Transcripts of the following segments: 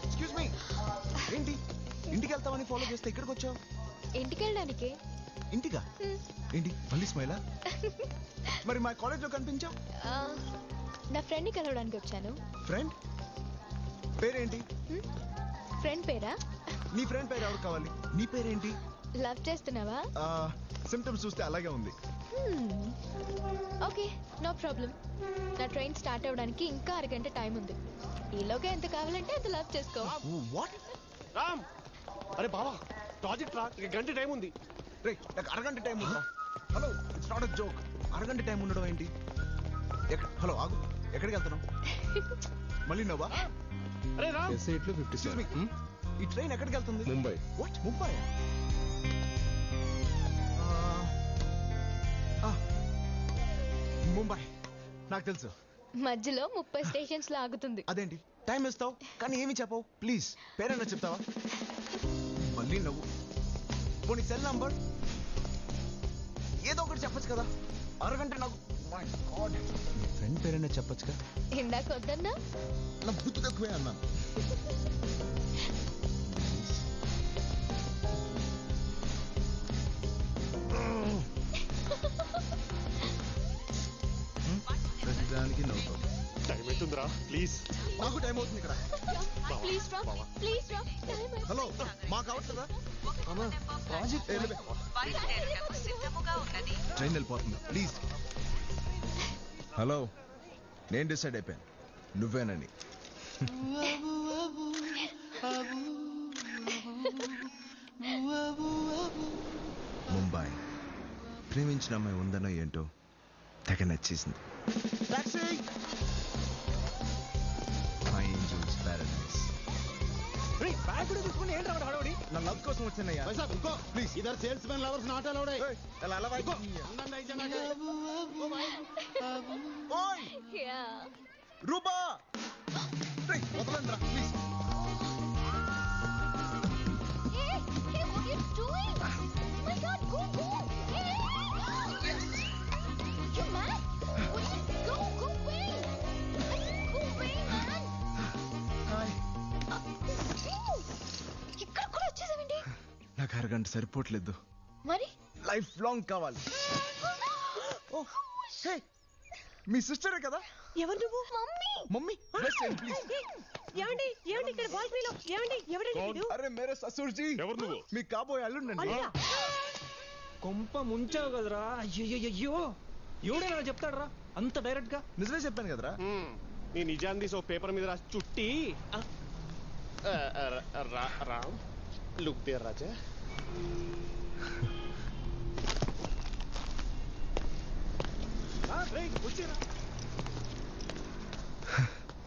Excuse me, ఏంటి ఇంటికి వెళ్తామని ఫాలో చేస్తే ఇక్కడికి వచ్చావు? ఇంటికి వెళ్ళడానికి. ఇంటిగా? ఏంటి మళ్ళీ స్మైలా? మరి మా కాలేజ్లో కనిపించావు? నా ఫ్రెండ్ని కలవడానికి వచ్చాను. ఫ్రెండ్ పేరేంటి? ఫ్రెండ్ పేరా? నీ ఫ్రెండ్ పేరు ఎవరు కావాలి? నీ పేరేంటి? లవ్ చేస్తున్నావా? సిమ్టమ్స్ చూస్తే అలాగే ఉంది. Okay, no problem. నా ట్రైన్ స్టార్ట్ అవ్వడానికి ఇంకా అరగంట టైం ఉంది. ఈలోగా ఎంత కావాలంటే అంత లవ్ చేసుకో. వాట్? రామ్, అరే బావా, ప్రాజెక్ట్ రా, ఇక గంట టైం ఉంది. రే, నాకు అరగంట టైం ఉందా? Hello, it's not a joke. అరగంట టైం ఉండడం ఏంటి? హలో ఆగు, ఎక్కడికి వెళ్తున్నావు? మళ్ళీ నవ్వా? అరే రామ్, ఈ ట్రైన్ ఎక్కడికి వెళ్తుంది? ముంబై. వాట్, ముంబై? ముంబై నాకు తెలుసు. మధ్యలో 30 స్టేషన్స్ లో ఆగుతుంది. అదేంటి టైం ఇస్తావు కానీ ఏమి చెప్పవు? ప్లీజ్ పేరైనా చెప్తావా? మళ్ళీ నవ్వు. పోనీ సెల్ నంబర్ ఏదో ఒకటి చెప్పచ్చు కదా. అరగంట నాకు ఫ్రెండ్ పేరైనా చెప్పచ్చు కదా. ఇందాక వద్దన్నా? నా బుద్ధి తక్కువే అన్నా. ప్రతిదానికి నవ్వు. టైం అవుతుందిరా, ప్లీజ్. నాకు టైం అవుతుంది ఇక్కడ. ప్లీజ్ రా, ప్లీజ్ రా. హలో, మాకు అవసరం ప్రాజెక్ట్ ట్రైన్ వెళ్ళిపోతుంది. ప్లీజ్. హలో, నేను డిసైడ్ అయిపోయాను, నువ్వేనని. ముంబై ప్రేమించిన అమ్మాయి ఉందనో ఏంటో తెగ నచ్చేసింది. నా లవ్ కోసం వచ్చిందయ్యా. ప్లీజ్ ఇద్దరు salesmen lovers not allowed. Roopa వదలండి రా ప్లీజ్. నాకు అరగంట సరిపోవట్లేదు, మరి లైఫ్ లాంగ్ కావాలి. మీ సిస్టరే కదా? ఎవరు నువ్వు? Mummy please. ఏమండి ఏమండి ఇక్కడ బాల్కనీలో ఏమండి ఎవరండి వీడు? అరే మేరే ససూర్ జీ. ఎవరు నువ్వు? మీ కాబోయే అల్లుండండి. కొంప ముంచావు కదరా. అయ్యో ఎవడైనా చెప్తాడరా అంత డైరెక్ట్ గా? నిజమే చెప్పాను కదరా. నీ నిజాన్ని తీసి పేపర్ మీద రాసి చుట్టి. Ram, look there Raja.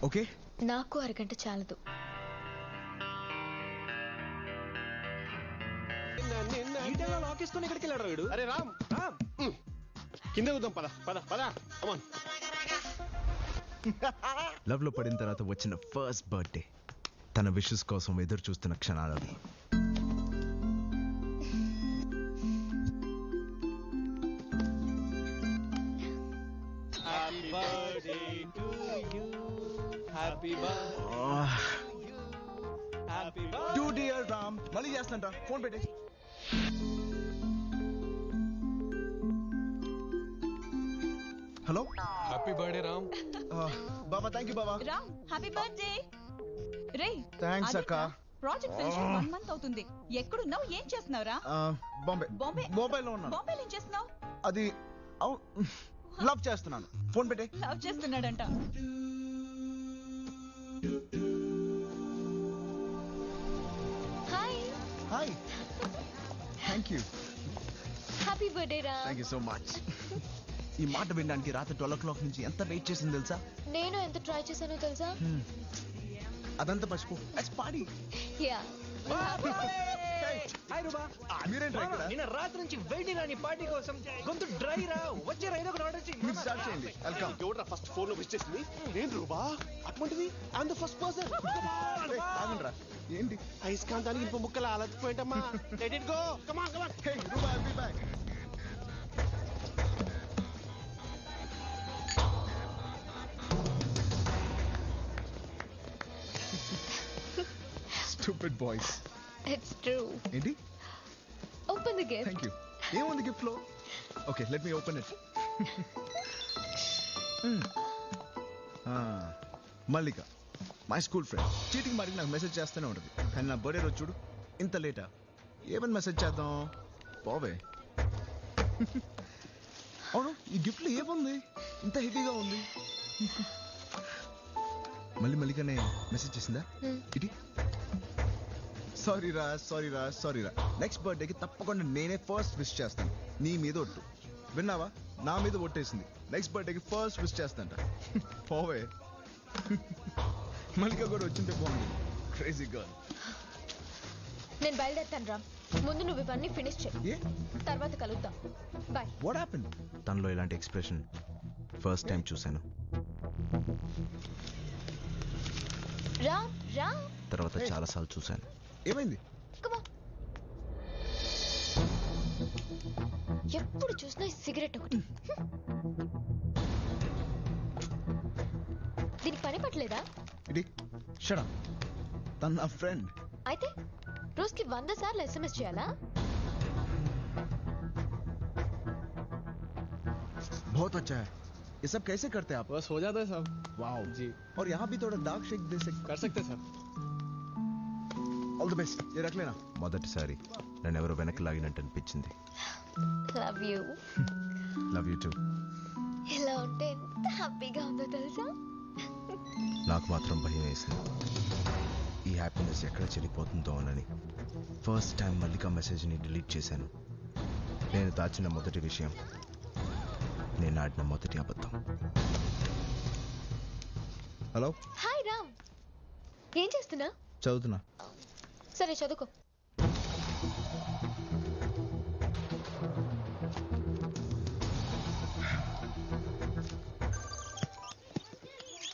Okay, నాకు అరగంట చాలదు. లాకేసుకొని ఎక్కడికి వెళ్ళాడు వీడు? అరే రామ్, కింద చూద్దాం. పద పద పద, కమాన్. లవ్ లో పడిన తర్వాత వచ్చిన ఫస్ట్ బర్త్డే, తన విషెస్ కోసం ఎదురు చూస్తున్న క్షణాలు. రామ్ మళ్ళీ చేస్తాంట, ఫోన్ పెట్టే. Hello, happy birthday Ram. Baba. Thank you Baba. Ram, happy birthday. Ray, thanks అక్క. ప్రాజెక్ట్ ఫినిష్ 1 మంత్ అవుతుంది. ఎక్కడున్నావు? ఏం చేస్తున్నావురా? బాంబే. మొబైల్లో ఉన్నాను. బాంబేలో ఏం చేస్తున్నావు? అది లవ్ చేస్తున్నాను. ఫోన్ పెట్టే. లవ్ చేస్తున్నాడంట. Hi. Hi. Thank you. Happy birthday రా. Thank you so much. ఈ మాట వినడానికి రాత్రి 12 o'clock నుంచి ఎంత వెయిట్ చేసింది తెలుసా? నేను ఎంత ట్రై చేశానో తెలుసా? అదంతా మర్చిపో. Let's party. యా. హాయ్ రూబా. మీరేంట్రా ఇక్కడ? నిన్న రాత్రి నుంచి వెయిటింగ్ రా నీ పార్టీ కోసం. గొంతు డ్రై రా. వచ్చే రైలు ఒకటి ఆర్డర్ చేయి. మీరు స్టార్ట్ చేయండి. వెల్కమ్. ఎవడ్రా ఫస్ట్ ఫోన్ లో విష్ చేసింది? నేను రూబా. అటువంటిది I am the first person. ఆగండ్రా. ఏంటి ఐస్కాంతానికి ఇంపు ముక్కలు అలసిపోయింటమ్మా. Let it go. Come on come on. Hey Ruba, I'll be back. Stupid boys. It's true. ఏంటి? Open the gift. Thank you. ఏముంది గిఫ్ట్ లో? Okay, let me open it. Mallika, my school friend. Cheating మాటికి నాకు మెసేజ్ చేస్తూనే ఉంటుంది, కానీ నా బర్త్డే రోజు చూడు ఇంత లేటా. ఏమని మెసేజ్ చేద్దాం? పోవే. అవును, ఈ గిఫ్ట్లో ఏముంది ఇంత హెవీగా ఉంది? మళ్ళీ మల్లికనే మెసేజ్ చేసిందా? ఇది సారీరా. నెక్స్ట్ బర్త్డేకి తప్పకుండా నేనే ఫస్ట్ విష్ చేస్తాను. నీ మీద ఒట్టు. విన్నావా? నా మీద ఒట్టేసింది. నెక్స్ట్ బర్త్డేకి ఫస్ట్ విష్ చేస్తాంట. పోవే. మల్లిక కూడా వచ్చింటే బాగుంది. Crazy girl. నేను బయలుదేరుతాను రామ్. ముందు నువ్వు ఇవన్నీ ఫినిష్ చేయి, తర్వాత కలుద్దాం. బాయ్. What happened? తనలో ఇలాంటి ఎక్స్ప్రెషన్ ఫస్ట్ టైం చూశాను. రామ్ రామ్. తర్వాత చాలాసార్లు చూశాను. ఏమైంది? ఎప్పుడు చూసినా ఈ సిగరెట్ ఒకటి. దీనికి పని పట్టలేదా? ఇది షడా. తన నా ఫ్రెండ్. అయితే రోజుకి 100 సార్లు SMS చేయాలా? बहुत अच्छा है. ये सब कैसे करते हैं आप? बस हो जाता है साहब. वाओ जी. और यहाँ भी थोड़ा डार्क शेक दे सकते. कर सकते हैं सर. All the best. ये रख लेना. మొదటిసారి నన్ను ఎవరో వెనక్కి లాగినట్టు అనిపించింది. Love you. Love you two. ఇలా ఉంటే ఎంత హ్యాపీగా ఉందో తెలుసా? నాకు మాత్రం భయం వేసింది, ఈ హ్యాపీనెస్ ఎక్కడ చెడిపోతుందో అని. ఫస్ట్ టైం మల్లిక మెసేజ్ని డిలీట్ చేశాను. నేను దాచిన మొదటి విషయం, నేను ఆడిన మొదటి అబద్ధం. హలో. హాయ్ రామ్. ఏం చేస్తున్నా? చదువుతున్నా. సరే చదువుకో.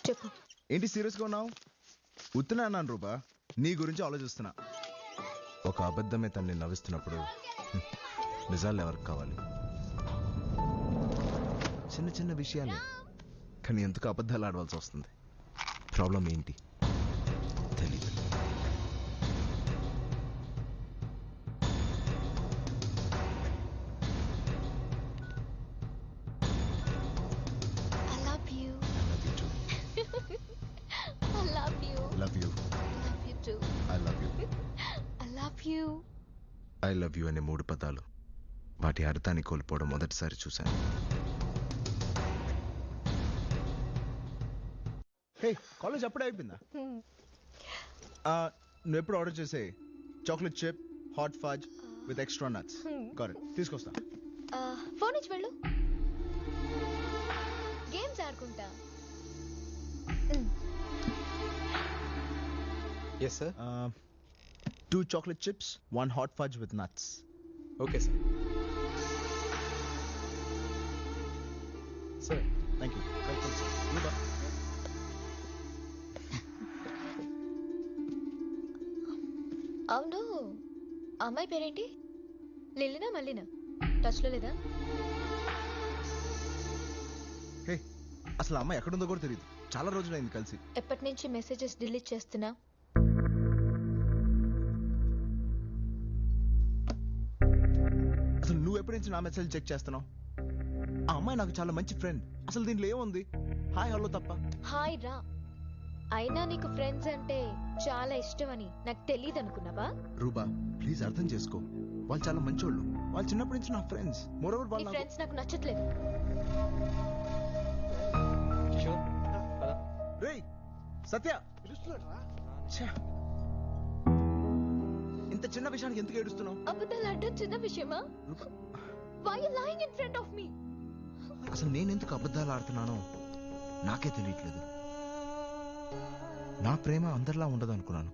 చెప్పు. ఏంటి సీరియస్గా ఉన్నావు? ఉత్తున్నా అన్నాను రూపా, నీ గురించి ఆలోచిస్తున్నా. ఒక అబద్ధమే తన్ని నవ్విస్తున్నప్పుడు నిజాలు ఎవరికి కావాలి? చిన్న చిన్న విషయాలే, కానీ ఎందుకు అబద్ధాలు ఆడవలసి వస్తుంది? ప్రాబ్లం ఏంటి తెలీదు. ఐ లవ్ యూ అనే 3 పదాలు, వాటి అర్థాన్ని కోల్పోవడం మొదటిసారి చూశాను. హే, కాలేజ్ అప్పుడే అయిపోయిందా? నువ్వు ఎప్పుడు ఆర్డర్ చేసే chocolate chip hot phage with extra nuts. Correct, తీసుకొస్తా. ఫోన్ ఇచ్చి వెళ్ళు. గేమ్స్ ఆడుకుంటా. Yes sir. 2 chocolate chips, 1 hot fudge with nuts. Okay sir. Sir. Thank you. Welcome sir. Ruba. అవును, అమ్మాయి పేరేంటి? లిల్లినా మల్లినా? టచ్లో లేదా? హే, అసలు అమ్మాయి ఎక్కడుందో కూడా తెలియదు. చాలా రోజులైంది కలిసి. ఎప్పటి నుంచి మెసేజెస్ డిలీట్ చేస్తున్నా? అసలు నువ్వు ఎప్పటి నుంచి నా మెసేజ్ చెక్ చేస్తున్నావు? ఆ అమ్మాయి నాకు చాలా మంచి ఫ్రెండ్. అసలు దీంట్లో ఏముంది? హాయ్ హలో తప్ప. హాయ్ రా. అయినా నీకు ఫ్రెండ్స్ అంటే చాలా ఇష్టం అని నాకు తెలియదు అనుకున్నావా? రూబా, ప్లీజ్ అర్థం చేసుకో. వాళ్ళు చాలా మంచోళ్ళు. వాళ్ళు చిన్నప్పటి నుంచి నా ఫ్రెండ్స్. మోరోవర్ నీ వాళ్ళు ఫ్రెండ్స్ నాకు నచ్చట్లేదు. కిషోర్. పద. రేయ్ సత్య, ఛే, ఇంత చిన్న విషయానికి ఎందుకు ఏడుస్తున్నావు? అబద్ధాలు ఆడడం చిన్న విషయమా? Why are you lying in front of me? అసలు నేను ఎందుకు అబద్ధాలు ఆడుతున్నానో నాకే తెలియట్లేదు. నా ప్రేమ అందరిలా ఉండదు అనుకున్నాను,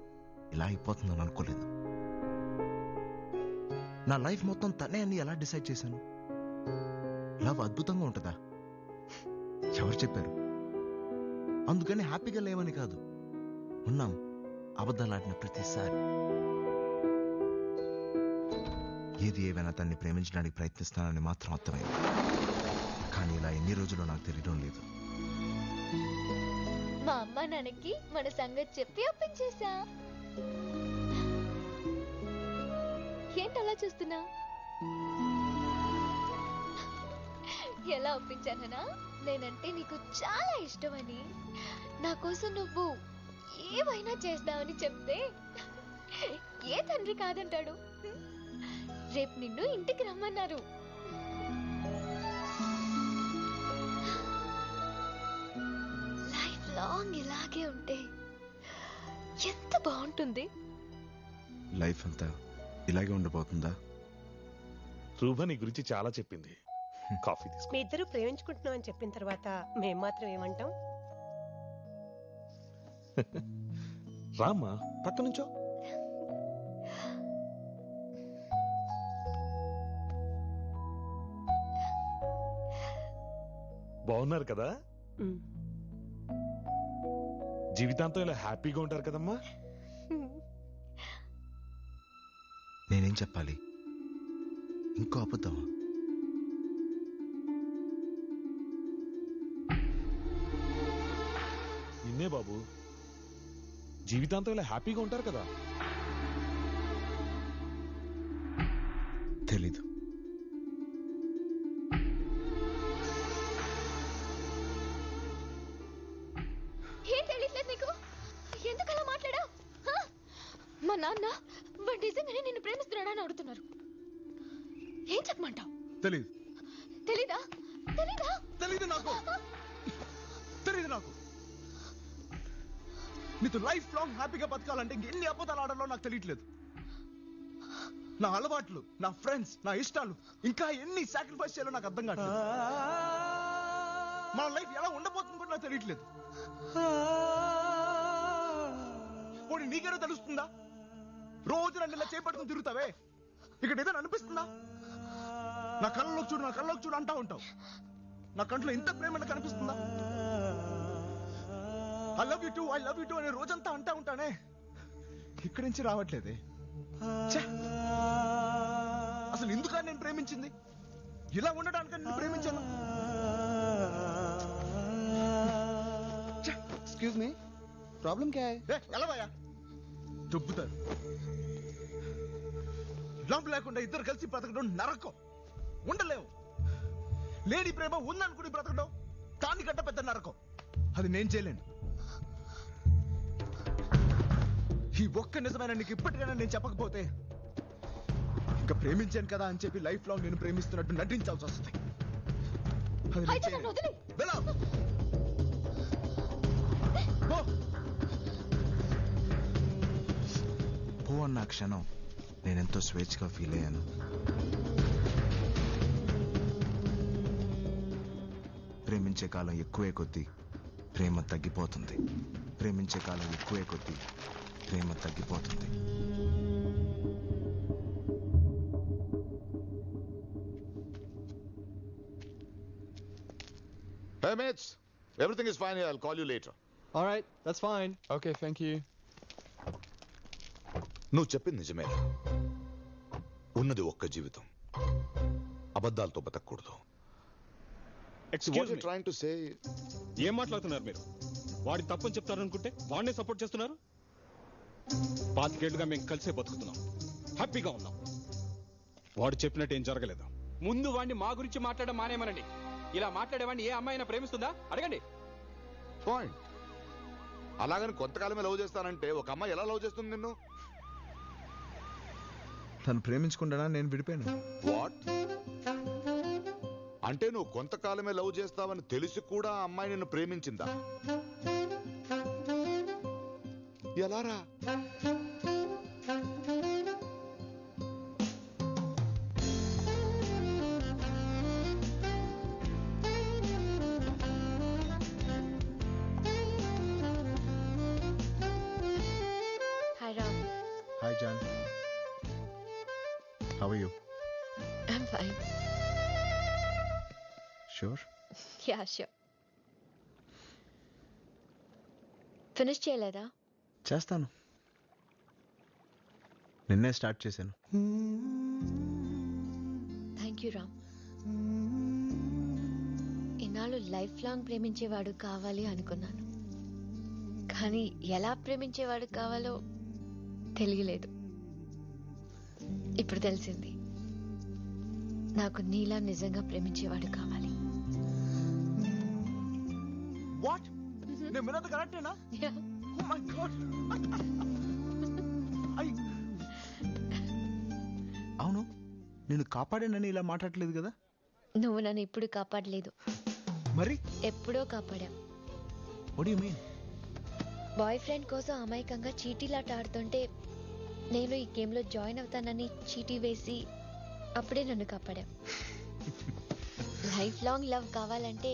ఇలా అయిపోతుందని అనుకోలేదు. నా లైఫ్ మొత్తం తనే అని ఎలా డిసైడ్ చేశాను? లవ్ అద్భుతంగా ఉంటుందా? ఎవరు చెప్పారు? అందుకని హ్యాపీగా లేవని కాదు, ఉన్నాం అబద్ధాలు ఆడిన ప్రతిసారి. ఏది ఏవైనా తన్ని ప్రేమించడానికి ప్రయత్నిస్తానని మాత్రం అర్థమైంది. కానీ ఇలా ఎన్ని రోజులు నాకు తెలియడం లేదు. మా అమ్మ నాన్నకి మన సంగతి చెప్పి ఒప్పించేశా. ఏంటి అలా చూస్తున్నా? ఎలా ఒప్పించానా? నేనంటే నీకు చాలా ఇష్టమని, నా కోసం నువ్వు ఏమైనా చేస్తావని చెప్తే ఏ తండ్రి కాదంటాడు? రేపు నిన్ను ఇంటికి రమ్మన్నారు. లైఫ్ లాంగ్ ఇలాగే ఉంటే ఎంత బాగుంటుంది. లైఫ్ అంతా ఇలాగే ఉండిపోతుందా? రూబా నీ గురించి చాలా చెప్పింది. కాఫీ తీసుకో. మీ ఇద్దరు ప్రేమించుకుంటున్నాం అని చెప్పిన తర్వాత మేం మాత్రం ఏమంటాం? రామ్మా పక్క నుంచో. బాగున్నారు కదా? ఉమ్. జీవితాంతం ఇలా హ్యాపీగా ఉంటారు కదమ్మా? నేనేం చెప్పాలి? ఇంకో అబద్ధమా? నిన్నే బాబు, జీవితాంతం ఇలా హ్యాపీగా ఉంటారు కదా? తెలీదు. ఏం తెలియట్లేదు నీకు? ఎందుకలా మాట్లాడావు? మా నాన్న వాడు నిజంగానే నిన్ను ప్రేమిస్తున్నాడని అడుగుతున్నారు. ఏం చెప్పమంటావు? తెలీదు. తెలీదా? తెలీదా? తెలీదు నాకు. తెలీదు నాకు. నీతో లైఫ్ లాంగ్ హ్యాపీగా బతకాలంటే ఎన్ని అబద్ధాలు ఆడాలో నాకు తెలియట్లేదు. నా అలవాట్లు, నా ఫ్రెండ్స్, నా ఇష్టాలు, ఇంకా ఎన్ని సాక్రిఫైస్ చేయాలో నాకు అర్థం కావట్లేదు. మన లైఫ్ ఎలా ఉండబోతుంది కూడా నాకు తెలియట్లేదు. పోనీ నీకేదో తెలుస్తుందా? రోజు నన్ను ఇలా చేపట్టుకుని తిరుగుతావే, ఇక్కడ ఏదో అనిపిస్తుందా? నా కళ్ళలోకి చూడు, నా కళ్ళలోకి చూడు అంటా ఉంటావు. నా కంట్లో ఇంత ప్రేమ కనిపిస్తుందా? ఐ లవ్ యూ టూ అనే రోజంతా అంటా ఉంటానే, ఇక్కడి నుంచి రావట్లేదే. ఛే! అసలు ఎందుకు నేను ప్రేమించింది? ఇలా ఉండడానికి నేను ప్రేమించాను. एक्सक्यूज मी, प्रॉब्लम क्या है? ఎలా భయ్యా దుబ్బుతారు. లవ్ లేకుండా ఇద్దరు కలిసి బ్రతకడం నరకం. ఉండలేవు. లేడీ ప్రేమ ఉందనుకుని బ్రతకడం దానికంటే పెద్ద నరకం. అది నేను చేయలేను. ఈ ఒక్క నిజమైన నీకు ఇప్పటికైనా నేను చెప్పకపోతే ఇంకా ప్రేమించాను కదా అని చెప్పి లైఫ్ లాంగ్ నేను ప్రేమిస్తున్నట్టు నటించాల్సి వస్తుంది. అది నేను అయితే చేయలేను. నన్ను వదిలేయ్. వెళ్ళు. పో. పో అన్న క్షణం నేనెంతో స్వేచ్ఛగా ఫీల్ అయ్యాను. ప్రేమించే కాలం ఎక్కువే కొద్దీ ప్రేమ తగ్గిపోతుంది. ప్రేమించే కాలం ఎక్కువే కొద్దీ ప్రేమ తగ్గిపోతుంది. Hey mates, everything is fine here. I'll call you later. All right, that's fine. Okay, thank you. నువ్వు చెప్పింది నిజమే. ఉన్నది ఒక్క జీవితం. అబద్ధాలతో బతకూడదు. Excuse me, trying to say ఏం మాట్లాడుతున్నారు మీరు? వాడి తప్పని చెప్తారనుకుంటే వాడినే సపోర్ట్ చేస్తున్నారు. 25 ఏళ్లుగా మేము కలిసే బతుకుతున్నాం, హ్యాపీగా ఉన్నాం. వాడు చెప్పినట్టు ఏం జరగలేదు. ముందు వాడిని మా గురించి మాట్లాడడం మానేమనండి. ఇలా మాట్లాడేవాడిని ఏ అమ్మాయినా ప్రేమిస్తుందా అడగండి. పాయింట్. అలాగని కొంతకాలమే లవ్ చేస్తానంటే ఒక అమ్మాయి ఎలా లవ్ చేస్తుంది నిన్ను? తను ప్రేమించుకుంటానా నేను విడిపోయాను. వాట్? అంటే నువ్వు కొంతకాలమే లవ్ చేస్తావని తెలిసి కూడా ఆ అమ్మాయి నిన్ను ప్రేమించిందా? ఎలారా? Hi Ram. Hi John. How are you? I'm fine. Sure? Yeah sure. Finish చేయలేదా? చేస్తాను. నిన్నే స్టార్ట్ చేశాను. Thank you Ram. ఇన్నాళ్ళు లైఫ్ లాంగ్ ప్రేమించేవాడు కావాలి అనుకున్నాను, కానీ ఎలా ప్రేమించేవాడు కావాలో తెలియలేదు. ఇప్పుడు తెలిసింది నాకు నీలా నిజంగా ప్రేమించేవాడు కావాలి. వాట్ నేను విన్నది కరెక్టేనా? Yeah. Oh my God. అవును, నేను కాపాడానని ఇలా మాట్లాడలేదు కదా? నువ్వు నన్ను ఇప్పుడు కాపాడలేదు, మరి ఎప్పుడో కాపాడా. What you mean? Boyfriend కోసం అమాయకంగా చీటీలాట ఆడుతుంటే నేను ఈ గేమ్లో జాయిన్ అవుతానని చీటీ వేసి అప్పుడే నన్ను కాపాడా. లైఫ్ లాంగ్ లవ్ కావాలంటే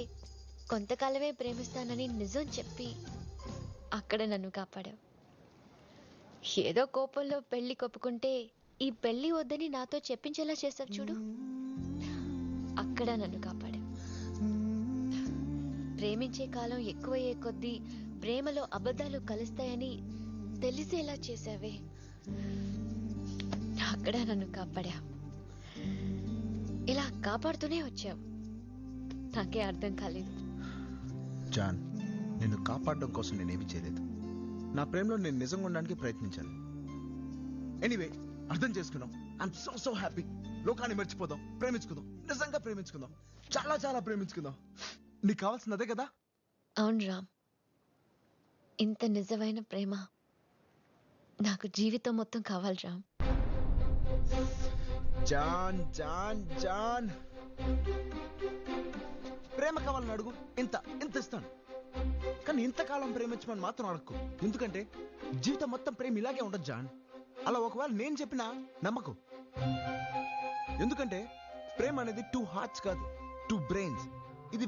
కొంతకాలమే ప్రేమిస్తానని నిజం చెప్పి అక్కడ నన్ను కాపాడా. ఏదో కోపంలో పెళ్లి కొప్పుకుంటే ఈ పెళ్లి వద్దని నాతో చెప్పించేలా చేసావు చూడు, అక్కడ నన్ను కాపాడా. ప్రేమించే కాలం ఎక్కువయ్యే కొద్దీ ప్రేమలో అబద్ధాలు కలుస్తాయని తెలిసేలా చేసావే, అక్కడ నన్ను కాపాడా. ఇలా కాపాడుతూనే వచ్చావు, నాకే అర్థం కాలేదు. జాన్, నిన్ను కాపాడడం కోసం నేనేమి చేయలేదు. నా ప్రేమలో నేను నిజంగా ఉండడానికి ప్రయత్నించాను. ఎనీవే, అర్థం చేసుకున్నాం. I'm so happy. లోకాన్ని మర్చిపోదాం, ప్రేమించుకుందాం, నిజంగా ప్రేమించుకుందాం, చాలా చాలా ప్రేమించుకుందాం. నీకు కావాల్సింది అదే కదా? అవును రామ్, ఇంత నిజమైన ప్రేమ నాకు జీవితం మొత్తం కావాలి రామ్. జాన్ జాన్ జాన్, ప్రేమ కావాలని అడుగు, ఇంత ఇస్తాను. కానీ ఇంతకాలం ప్రేమించమని మాత్రం అడగకు. ఎందుకంటే జీవితం మొత్తం ప్రేమ ఇలాగే ఉండదు జాన్. అలా ఒకవేళ నేను చెప్పినా నమ్మకు. ఎందుకంటే ప్రేమ అనేది 2 hearts కాదు, 2 brains.